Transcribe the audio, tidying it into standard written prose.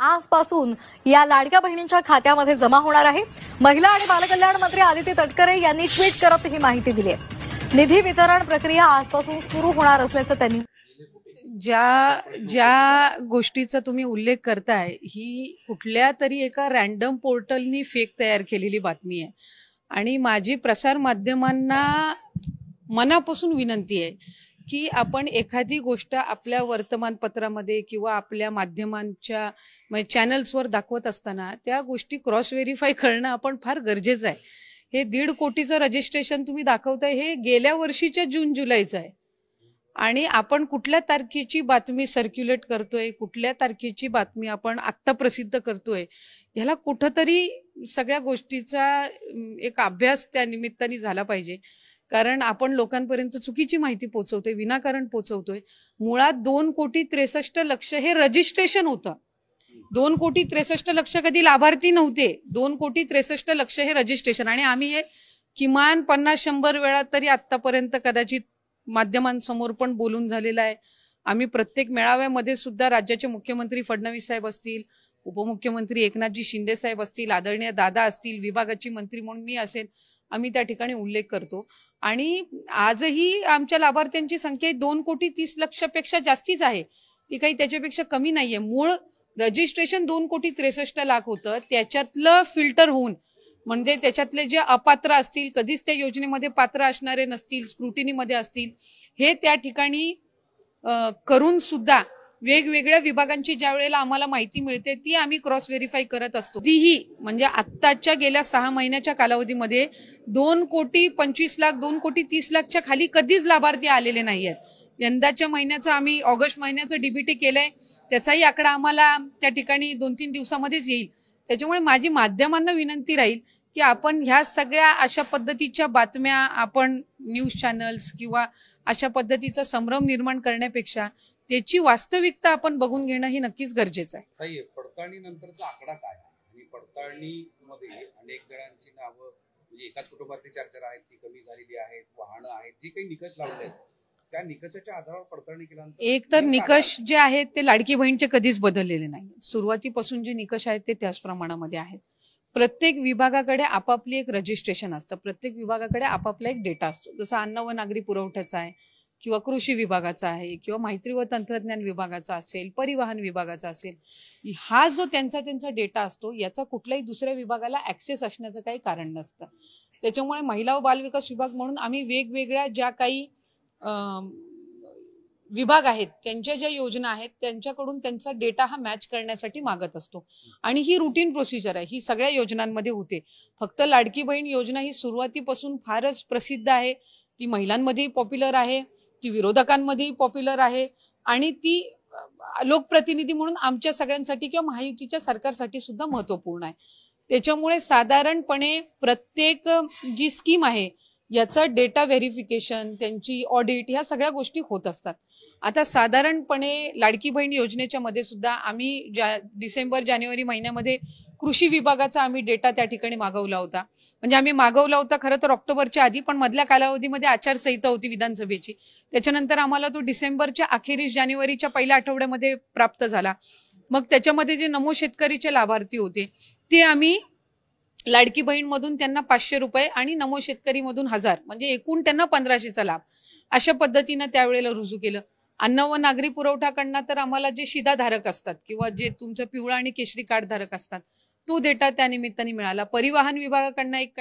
आजपासून या लाडक्या बहिणींच्या खात्यामध्ये जमा होणार आहे। महिला आणि बालकल्याण मंत्री आदिती तटकरे यांनी ट्विट करत ही माहिती दिली आहे। निधी वितरण प्रक्रिया आजपासून सुरू होणार असल्याचं त्यांनी ज्या गोष्टीचा तुम्ही उल्लेख करताय ही कुठल्या तरी एका रॅन्डम पोर्टलनी फेक तयार केलेली बातमी आहे आणि माझी प्रसार माध्यमांना मनापासून विनंती आहे की आपण एखादी गोष्ट आपल्या वर्तमानपत्रामध्ये किंवा आपल्या माध्यमांच्या चॅनल्सवर दाखवत असताना त्या गोष्टी क्रॉस व्हेरीफाय करणं आपण फार गरजेचं आहे। हे 1.5 कोटीचं रजिस्ट्रेशन तुम्ही दाखवताय हे गेल्या वर्षीच्या जून जुलैचं आहे आणि आपण कुठल्या तारखेची बातमी सर्क्युलेट करतोय, कुठल्या तारखेची बातमी आपण आत्ता प्रसिद्ध करतोय, ह्याला कुठंतरी सगळ्या गोष्टीचा एक अभ्यास त्या निमित्ताने झाला पाहिजे। कारण आपण लोकांपर्यंत चुकीची माहिती पोहोचवतोय, विनाकारण पोहोचवतोय। मुळात 2,63,00,000 हे रजिस्ट्रेशन होतं। 2,63,00,000 कधी लाभार्थी नव्हते। 2,63,00,000 हे रजिस्ट्रेशन आणि आम्ही हे किमान 50-100 वेळा तरी आतापर्यंत कदाचित माध्यमांसमोर पण बोलून झालेलं आहे। आम्ही प्रत्येक मेळाव्यामध्ये सुद्धा राज्याचे मुख्यमंत्री फडणवीस साहेब असतील, उपमुख्यमंत्री एकनाथजी शिंदे साहेब असतील, आदरणीय दादा असतील, विभागाची मंत्री म्हणून मी असेल, आम्ही त्या ठिकाणी उल्लेख करतो आणि आजही आमच्या लाभार्थ्यांची संख्या 2,30,00,000 पेक्षा जास्तीच आहे, ती काही त्याच्यापेक्षा कमी नाहीये। मूळ रजिस्ट्रेशन 2,63,00,000 होतं, त्याच्यातलं फिल्टर होऊन म्हणजे त्याच्यातले जे अपात्र असतील, कधीच त्या योजनेमध्ये पात्र असणारे नसतील, स्क्रुटिनीमध्ये असतील, हे त्या ठिकाणी करून सुद्धा वेगवेगळ्या विभागांची ज्या वेळेला आम्हाला माहिती मिळते ती आम्ही क्रॉस व्हेरीफाय करत असतो। तीही म्हणजे आत्ताच्या गेल्या 6 महिन्याच्या कालावधीमध्ये 2,25,00,000 2,30,00,000 खाली कधीच लाभार्थी आलेले नाहीयेत। यंदाच्या महिन्याचं आम्ही ऑगस्ट महिन्याचं डीबीटी केलंय, त्याचाही आकडा आम्हाला त्या ठिकाणी 2-3 दिवसामध्येच येईल। त्याच्यामुळे माझी माध्यमांना विनंती राहील की आपण ह्या सगळ्या अशा पद्धतीच्या बातम्या आपण न्यूज चॅनल्स किंवा अशा पद्धतीचा संभ्रम निर्माण करण्यापेक्षा त्याची वास्तविकता आपण बघून घेणं हे नक्कीच गरजेचं आहे। ताई, पडताळणीनंतरचा आकडा काय आहे आणि पडताळणीमध्ये अनेक जणांची नावं म्हणजे एकाच कुटुंबातली 4 आहेत, ती कमी झालेली आहेत, वाहनं आहेत, जी काही निकष लावले आहेत त्या निकषाच्या आधारावर पडताळणी केल्यानंतर एक तर निकष जे आहेत ते लाडकी बहीणचे कधीच बदललेले नाही। सुरुवातीपासून जे निकष आहेत ते त्याच प्रमाणामध्ये आहेत। प्रत्येक विभागाकडे आपापली एक रजिस्ट्रेशन असतं, प्रत्येक विभागाकडे आपापला एक डेटा असतो। जसं अन्न व नागरी पुरवठ्याचा आहे किंवा कृषी विभागाचा आहे किंवा माहिती व तंत्रज्ञान विभागाचा असेल, परिवहन विभागाचा असेल, हा जो त्यांचा डेटा असतो याचा कुठल्याही दुसऱ्या विभागाला ऍक्सेस असण्याचं काही कारण नसतं। त्याच्यामुळे महिला व बालविकास विभाग म्हणून आम्ही वेगवेगळ्या ज्या काही विभाग आहेत त्यांच्या ज्या योजना आहेत त्यांच्याकडून त्यांचा डेटा हा मॅच करण्यासाठी मागत असतो आणि ही रुटीन प्रोसिजर आहे, ही सगळ्या योजनांमध्ये होते। फक्त लाडकी बहीण योजना ही सुरुवातीपासून फारच प्रसिद्ध आहे, ती महिलांमध्येही पॉप्युलर आहे, ती विरोधकांमध्येही पॉप्युलर आहे आणि ती लोकप्रतिनिधी म्हणून आमच्या सगळ्यांसाठी किंवा महायुतीच्या सरकारसाठी सुद्धा महत्वपूर्ण आहे। त्याच्यामुळे साधारणपणे प्रत्येक जी स्कीम आहे याचं डेटा व्हेरिफिकेशन, त्यांची ऑडिट, ह्या सगळ्या गोष्टी होत असतात। आता साधारणपणे लाडकी बहीण योजनेच्या मध्ये सुद्धा आम्ही डिसेंबर-जानेवारी महिन्यामध्ये कृषी विभागाचा आम्ही डेटा त्या ठिकाणी मागवला होता। म्हणजे आम्ही मागवला होता खरं तर ऑक्टोबरच्या आधी, पण मधल्या कालावधीमध्ये आचारसंहिता होती विधानसभेची, त्याच्यानंतर आम्हाला तो डिसेंबरच्या अखेरीस जानेवारीच्या पहिल्या आठवड्यामध्ये प्राप्त झाला। मग त्याच्यामध्ये जे नमो शेतकरीचे लाभार्थी होते ते आम्ही लाडकी बहीण मधून त्यांना 500 रुपये आणि नमो शेतकरी मधून 1000 म्हणजे एकूण त्यांना 1500चा लाभ अशा पद्धतीनं त्यावेळेला रुजू केलं। अन्न व नागरी पुरवठाकडनं तर आम्हाला जे शिधाधारक असतात किंवा जे तुमचं पिवळा आणि केशरी कार्ड धारक असतात तो डेटा त्या निमित्ताने मिळाला। परिवहन विभागाकडनं एक